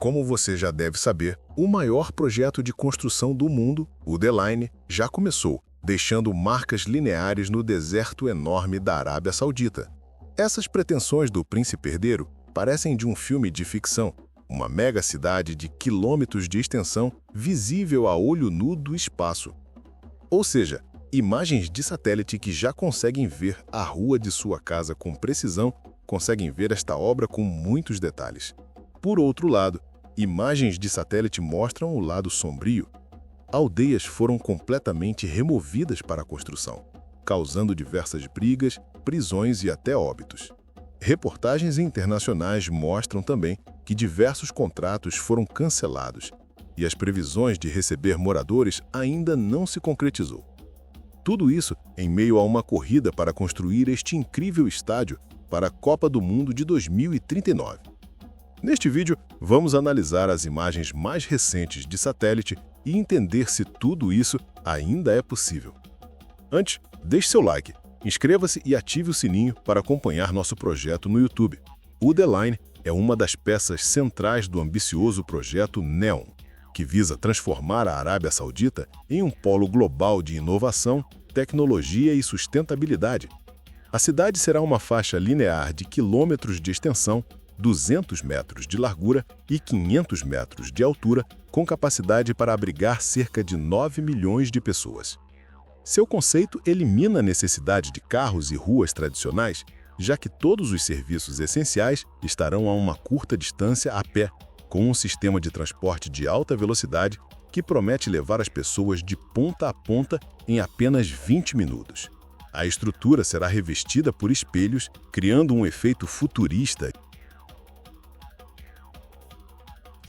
Como você já deve saber, o maior projeto de construção do mundo, o The Line, já começou, deixando marcas lineares no deserto enorme da Arábia Saudita. Essas pretensões do príncipe herdeiro parecem de um filme de ficção, uma mega cidade de quilômetros de extensão visível a olho nu do espaço. Ou seja, imagens de satélite que já conseguem ver a rua de sua casa com precisão, conseguem ver esta obra com muitos detalhes. Por outro lado, imagens de satélite mostram o lado sombrio. Aldeias foram completamente removidas para a construção, causando diversas brigas, prisões e até óbitos. Reportagens internacionais mostram também que diversos contratos foram cancelados e as previsões de receber moradores ainda não se concretizou. Tudo isso em meio a uma corrida para construir este incrível estádio para a Copa do Mundo de 2039. Neste vídeo, vamos analisar as imagens mais recentes de satélite e entender se tudo isso ainda é possível. Antes, deixe seu like, inscreva-se e ative o sininho para acompanhar nosso projeto no YouTube. O The Line é uma das peças centrais do ambicioso projeto NEOM, que visa transformar a Arábia Saudita em um polo global de inovação, tecnologia e sustentabilidade. A cidade será uma faixa linear de quilômetros de extensão, 200 metros de largura e 500 metros de altura, com capacidade para abrigar cerca de 9 milhões de pessoas. Seu conceito elimina a necessidade de carros e ruas tradicionais, já que todos os serviços essenciais estarão a uma curta distância a pé, com um sistema de transporte de alta velocidade que promete levar as pessoas de ponta a ponta em apenas 20 minutos. A estrutura será revestida por espelhos, criando um efeito futurista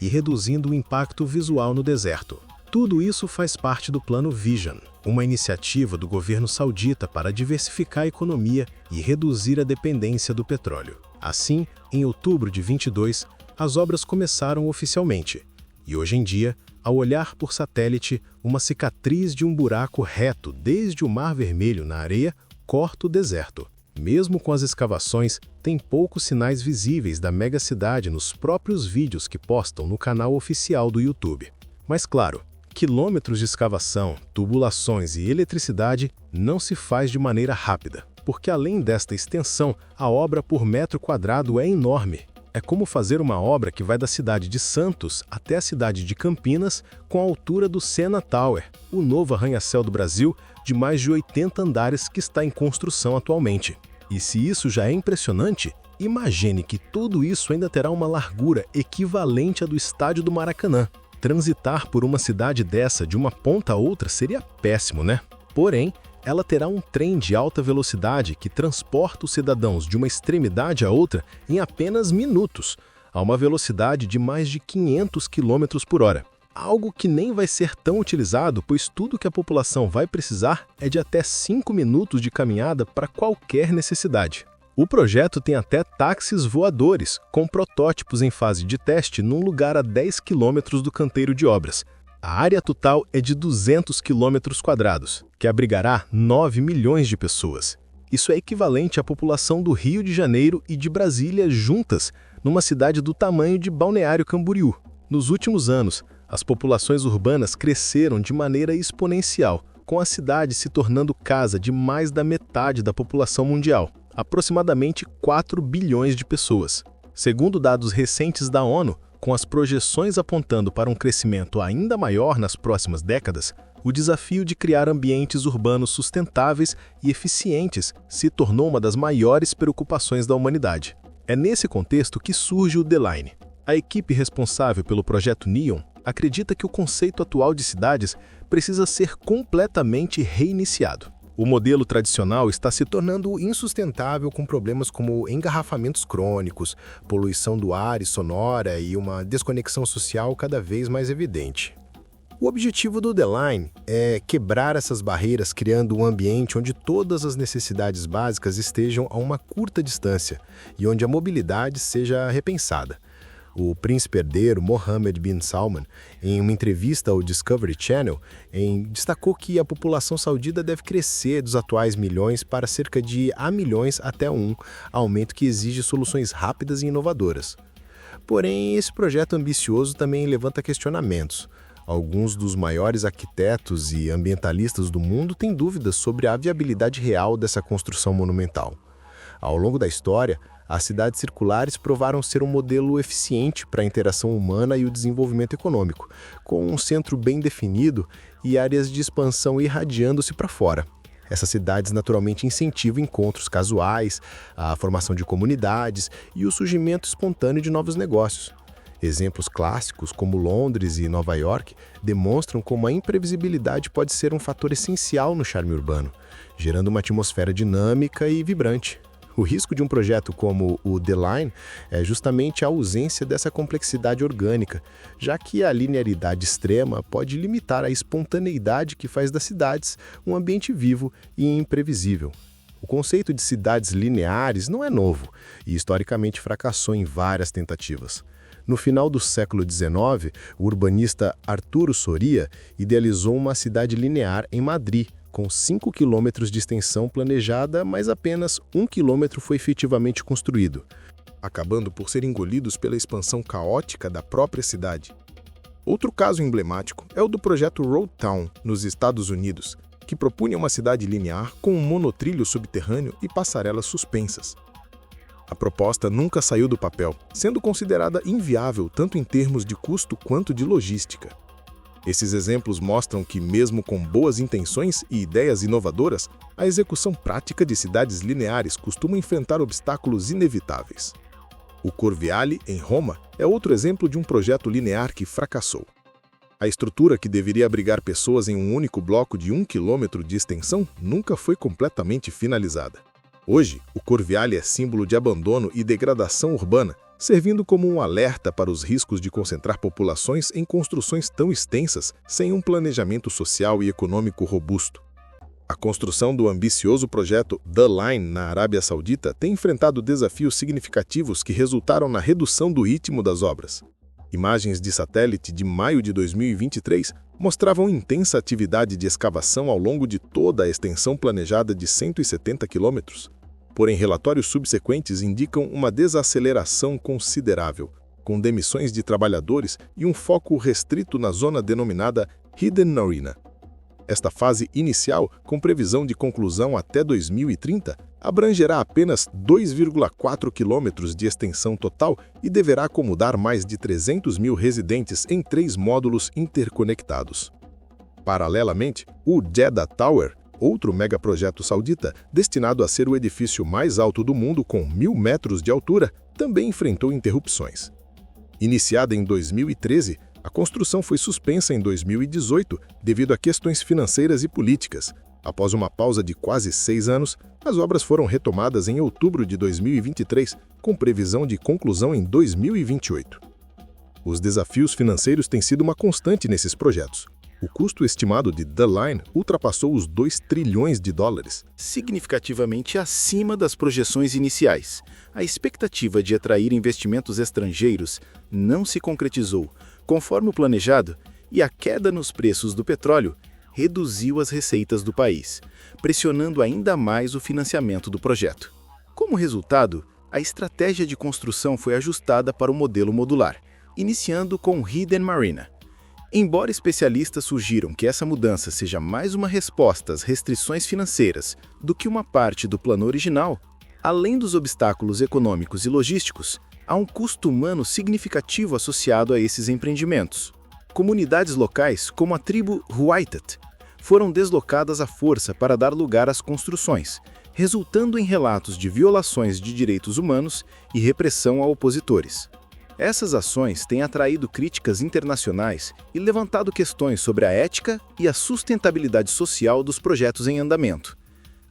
e reduzindo o impacto visual no deserto. Tudo isso faz parte do Plano Vision, uma iniciativa do governo saudita para diversificar a economia e reduzir a dependência do petróleo. Assim, em outubro de 22, as obras começaram oficialmente. E hoje em dia, ao olhar por satélite, uma cicatriz de um buraco reto desde o Mar Vermelho na areia corta o deserto. Mesmo com as escavações, tem poucos sinais visíveis da megacidade nos próprios vídeos que postam no canal oficial do YouTube. Mas claro, quilômetros de escavação, tubulações e eletricidade não se faz de maneira rápida, porque além desta extensão, a obra por metro quadrado é enorme. É como fazer uma obra que vai da cidade de Santos até a cidade de Campinas com a altura do Sena Tower, o novo arranha-céu do Brasil de mais de 80 andares que está em construção atualmente. E se isso já é impressionante, imagine que tudo isso ainda terá uma largura equivalente à do estádio do Maracanã. Transitar por uma cidade dessa de uma ponta a outra seria péssimo, né? Porém, ela terá um trem de alta velocidade que transporta os cidadãos de uma extremidade a outra em apenas minutos, a uma velocidade de mais de 500 km por hora. Algo que nem vai ser tão utilizado, pois tudo que a população vai precisar é de até 5 minutos de caminhada para qualquer necessidade. O projeto tem até táxis voadores, com protótipos em fase de teste num lugar a 10 km do canteiro de obras. A área total é de 200 km², que abrigará 9 milhões de pessoas. Isso é equivalente à população do Rio de Janeiro e de Brasília juntas, numa cidade do tamanho de Balneário Camboriú. Nos últimos anos, as populações urbanas cresceram de maneira exponencial, com a cidade se tornando casa de mais da metade da população mundial, aproximadamente 4 bilhões de pessoas. Segundo dados recentes da ONU, com as projeções apontando para um crescimento ainda maior nas próximas décadas, o desafio de criar ambientes urbanos sustentáveis e eficientes se tornou uma das maiores preocupações da humanidade. É nesse contexto que surge o The Line. A equipe responsável pelo projeto NEOM acredita que o conceito atual de cidades precisa ser completamente reiniciado. O modelo tradicional está se tornando insustentável com problemas como engarrafamentos crônicos, poluição do ar e sonora e uma desconexão social cada vez mais evidente. O objetivo do The Line é quebrar essas barreiras, criando um ambiente onde todas as necessidades básicas estejam a uma curta distância e onde a mobilidade seja repensada. O príncipe herdeiro Mohammed bin Salman, em uma entrevista ao Discovery Channel, destacou que a população saudita deve crescer dos atuais milhões para cerca de a milhões até 1, aumento que exige soluções rápidas e inovadoras. Porém, esse projeto ambicioso também levanta questionamentos. Alguns dos maiores arquitetos e ambientalistas do mundo têm dúvidas sobre a viabilidade real dessa construção monumental. Ao longo da história, as cidades circulares provaram ser um modelo eficiente para a interação humana e o desenvolvimento econômico, com um centro bem definido e áreas de expansão irradiando-se para fora. Essas cidades naturalmente incentivam encontros casuais, a formação de comunidades e o surgimento espontâneo de novos negócios. Exemplos clássicos, como Londres e Nova York, demonstram como a imprevisibilidade pode ser um fator essencial no charme urbano, gerando uma atmosfera dinâmica e vibrante. O risco de um projeto como o The Line é justamente a ausência dessa complexidade orgânica, já que a linearidade extrema pode limitar a espontaneidade que faz das cidades um ambiente vivo e imprevisível. O conceito de cidades lineares não é novo e historicamente fracassou em várias tentativas. No final do século XIX, o urbanista Arturo Soria idealizou uma cidade linear em Madrid, com 5 quilômetros de extensão planejada, mas apenas 1 quilômetro foi efetivamente construído, acabando por ser engolidos pela expansão caótica da própria cidade. Outro caso emblemático é o do projeto Road Town, nos Estados Unidos, que propunha uma cidade linear com um monotrilho subterrâneo e passarelas suspensas. A proposta nunca saiu do papel, sendo considerada inviável tanto em termos de custo quanto de logística. Esses exemplos mostram que, mesmo com boas intenções e ideias inovadoras, a execução prática de cidades lineares costuma enfrentar obstáculos inevitáveis. O Corviale, em Roma, é outro exemplo de um projeto linear que fracassou. A estrutura, que deveria abrigar pessoas em um único bloco de 1 quilômetro de extensão, nunca foi completamente finalizada. Hoje, o Corviale é símbolo de abandono e degradação urbana, servindo como um alerta para os riscos de concentrar populações em construções tão extensas sem um planejamento social e econômico robusto. A construção do ambicioso projeto The Line na Arábia Saudita tem enfrentado desafios significativos que resultaram na redução do ritmo das obras. Imagens de satélite de maio de 2023 mostravam intensa atividade de escavação ao longo de toda a extensão planejada de 170 quilômetros. Porém, relatórios subsequentes indicam uma desaceleração considerável, com demissões de trabalhadores e um foco restrito na zona denominada Hidden Marina. Esta fase inicial, com previsão de conclusão até 2030, abrangerá apenas 2,4 quilômetros de extensão total e deverá acomodar mais de 300 mil residentes em 3 módulos interconectados. Paralelamente, o Jeddah Tower, outro megaprojeto saudita, destinado a ser o edifício mais alto do mundo com 1.000 metros de altura, também enfrentou interrupções. Iniciada em 2013, a construção foi suspensa em 2018 devido a questões financeiras e políticas. Após uma pausa de quase 6 anos, as obras foram retomadas em outubro de 2023, com previsão de conclusão em 2028. Os desafios financeiros têm sido uma constante nesses projetos. O custo estimado de The Line ultrapassou os 2 trilhões de dólares, significativamente acima das projeções iniciais. A expectativa de atrair investimentos estrangeiros não se concretizou conforme o planejado, e a queda nos preços do petróleo reduziu as receitas do país, pressionando ainda mais o financiamento do projeto. Como resultado, a estratégia de construção foi ajustada para o modelo modular, iniciando com Hidden Marina. Embora especialistas sugiram que essa mudança seja mais uma resposta às restrições financeiras do que uma parte do plano original, além dos obstáculos econômicos e logísticos, há um custo humano significativo associado a esses empreendimentos. Comunidades locais, como a tribo Huaytat, foram deslocadas à força para dar lugar às construções, resultando em relatos de violações de direitos humanos e repressão a opositores. Essas ações têm atraído críticas internacionais e levantado questões sobre a ética e a sustentabilidade social dos projetos em andamento.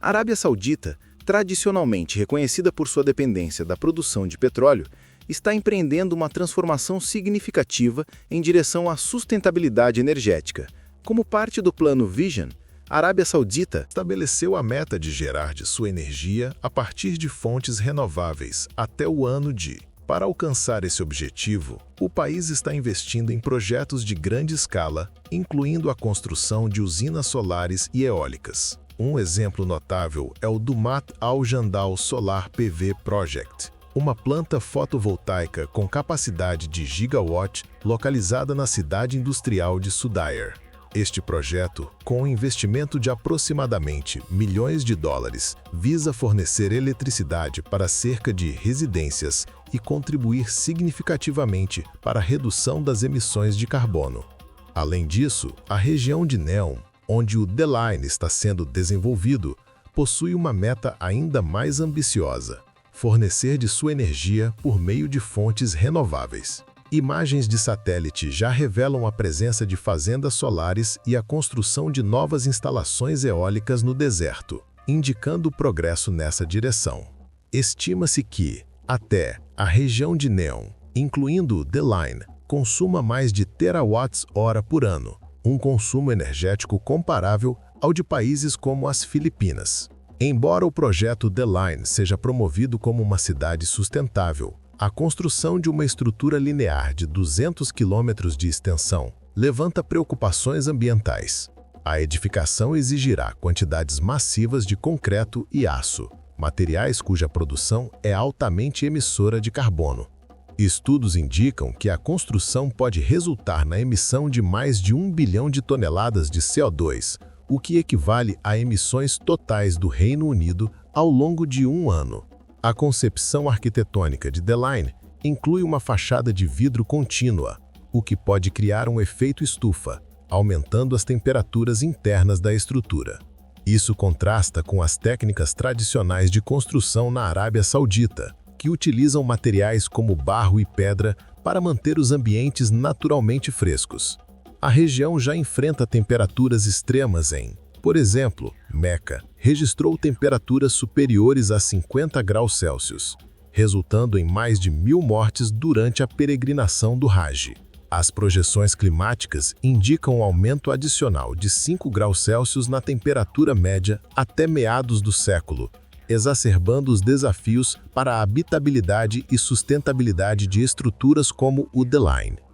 A Arábia Saudita, tradicionalmente reconhecida por sua dependência da produção de petróleo, está empreendendo uma transformação significativa em direção à sustentabilidade energética. Como parte do plano Vision, a Arábia Saudita estabeleceu a meta de gerar de sua energia a partir de fontes renováveis até o ano de. Para alcançar esse objetivo, o país está investindo em projetos de grande escala, incluindo a construção de usinas solares e eólicas. Um exemplo notável é o Dumat Al Jandal Solar PV Project, uma planta fotovoltaica com capacidade de gigawatt localizada na cidade industrial de Sudair. Este projeto, com um investimento de aproximadamente milhões de dólares, visa fornecer eletricidade para cerca de residências e contribuir significativamente para a redução das emissões de carbono. Além disso, a região de Neom, onde o The Line está sendo desenvolvido, possui uma meta ainda mais ambiciosa: fornecer de sua energia por meio de fontes renováveis. Imagens de satélite já revelam a presença de fazendas solares e a construção de novas instalações eólicas no deserto, indicando progresso nessa direção. Estima-se que, até, a região de Neom, incluindo The Line, consuma mais de terawatts-hora por ano, um consumo energético comparável ao de países como as Filipinas. Embora o projeto The Line seja promovido como uma cidade sustentável, a construção de uma estrutura linear de 200 quilômetros de extensão levanta preocupações ambientais. A edificação exigirá quantidades massivas de concreto e aço, materiais cuja produção é altamente emissora de carbono. Estudos indicam que a construção pode resultar na emissão de mais de 1 bilhão de toneladas de CO2, o que equivale a emissões totais do Reino Unido ao longo de um ano. A concepção arquitetônica de The Line inclui uma fachada de vidro contínua, o que pode criar um efeito estufa, aumentando as temperaturas internas da estrutura. Isso contrasta com as técnicas tradicionais de construção na Arábia Saudita, que utilizam materiais como barro e pedra para manter os ambientes naturalmente frescos. A região já enfrenta temperaturas extremas por exemplo, Meca registrou temperaturas superiores a 50 graus Celsius, resultando em mais de 1.000 mortes durante a peregrinação do Hajj. As projeções climáticas indicam um aumento adicional de 5 graus Celsius na temperatura média até meados do século, exacerbando os desafios para a habitabilidade e sustentabilidade de estruturas como o The Line.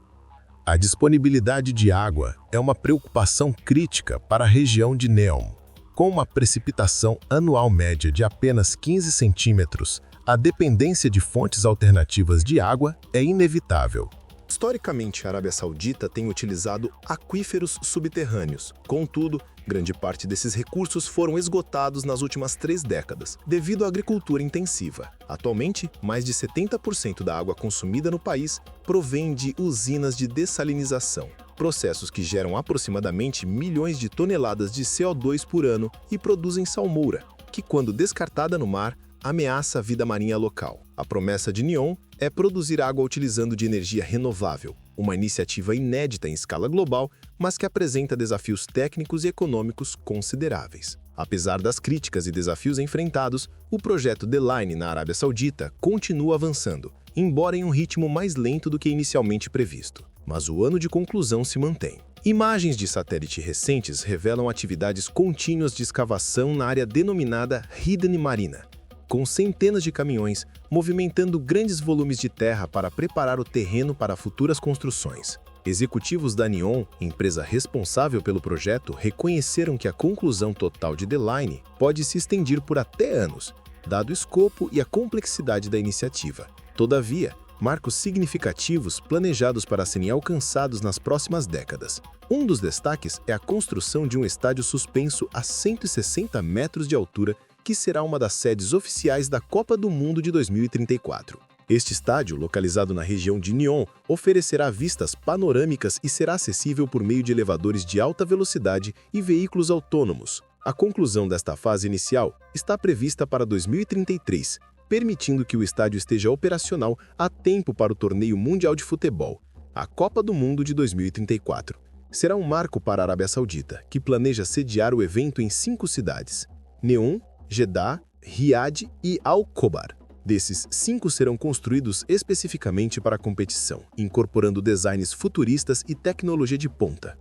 A disponibilidade de água é uma preocupação crítica para a região de Neom. Com uma precipitação anual média de apenas 15 centímetros, a dependência de fontes alternativas de água é inevitável. Historicamente, a Arábia Saudita tem utilizado aquíferos subterrâneos. Contudo, grande parte desses recursos foram esgotados nas últimas 3 décadas, devido à agricultura intensiva. Atualmente, mais de 70% da água consumida no país provém de usinas de dessalinização, processos que geram aproximadamente milhões de toneladas de CO2 por ano e produzem salmoura, que, quando descartada no mar, ameaça a vida marinha local. A promessa de Neom é produzir água utilizando de energia renovável, uma iniciativa inédita em escala global, mas que apresenta desafios técnicos e econômicos consideráveis. Apesar das críticas e desafios enfrentados, o projeto The Line na Arábia Saudita continua avançando, embora em um ritmo mais lento do que inicialmente previsto. Mas o ano de conclusão se mantém. Imagens de satélite recentes revelam atividades contínuas de escavação na área denominada Hidden Marina, com centenas de caminhões movimentando grandes volumes de terra para preparar o terreno para futuras construções. Executivos da Neom, empresa responsável pelo projeto, reconheceram que a conclusão total de The Line pode se estender por até anos, dado o escopo e a complexidade da iniciativa. Todavia, marcos significativos planejados para serem alcançados nas próximas décadas. Um dos destaques é a construção de um estádio suspenso a 160 metros de altura, que será uma das sedes oficiais da Copa do Mundo de 2034. Este estádio, localizado na região de Neom, oferecerá vistas panorâmicas e será acessível por meio de elevadores de alta velocidade e veículos autônomos. A conclusão desta fase inicial está prevista para 2033, permitindo que o estádio esteja operacional a tempo para o Torneio Mundial de Futebol, a Copa do Mundo de 2034. Será um marco para a Arábia Saudita, que planeja sediar o evento em 5 cidades: Neom, Jeddah, Riad e Al-Khobar. Desses, 5 serão construídos especificamente para a competição, incorporando designs futuristas e tecnologia de ponta.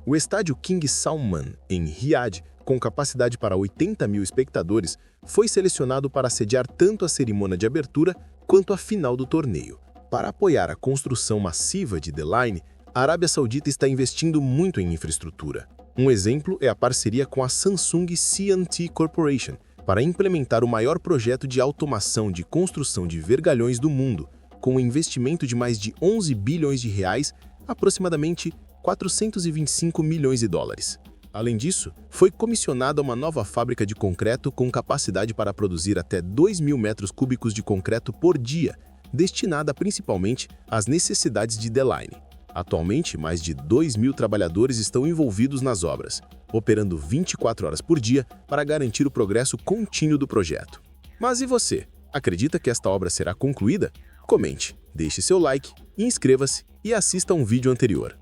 O estádio King Salman, em Riad, com capacidade para 80.000 espectadores, foi selecionado para sediar tanto a cerimônia de abertura quanto a final do torneio. Para apoiar a construção massiva de The Line, a Arábia Saudita está investindo muito em infraestrutura. Um exemplo é a parceria com a Samsung C&T Corporation, para implementar o maior projeto de automação de construção de vergalhões do mundo, com um investimento de mais de 11 bilhões de reais, aproximadamente 425 milhões de dólares. Além disso, foi comissionada uma nova fábrica de concreto com capacidade para produzir até 2.000 metros cúbicos de concreto por dia, destinada principalmente às necessidades de The Line. Atualmente, mais de 2.000 trabalhadores estão envolvidos nas obras, operando 24 horas por dia para garantir o progresso contínuo do projeto. Mas e você? Acredita que esta obra será concluída? Comente, deixe seu like, inscreva-se e assista a um vídeo anterior.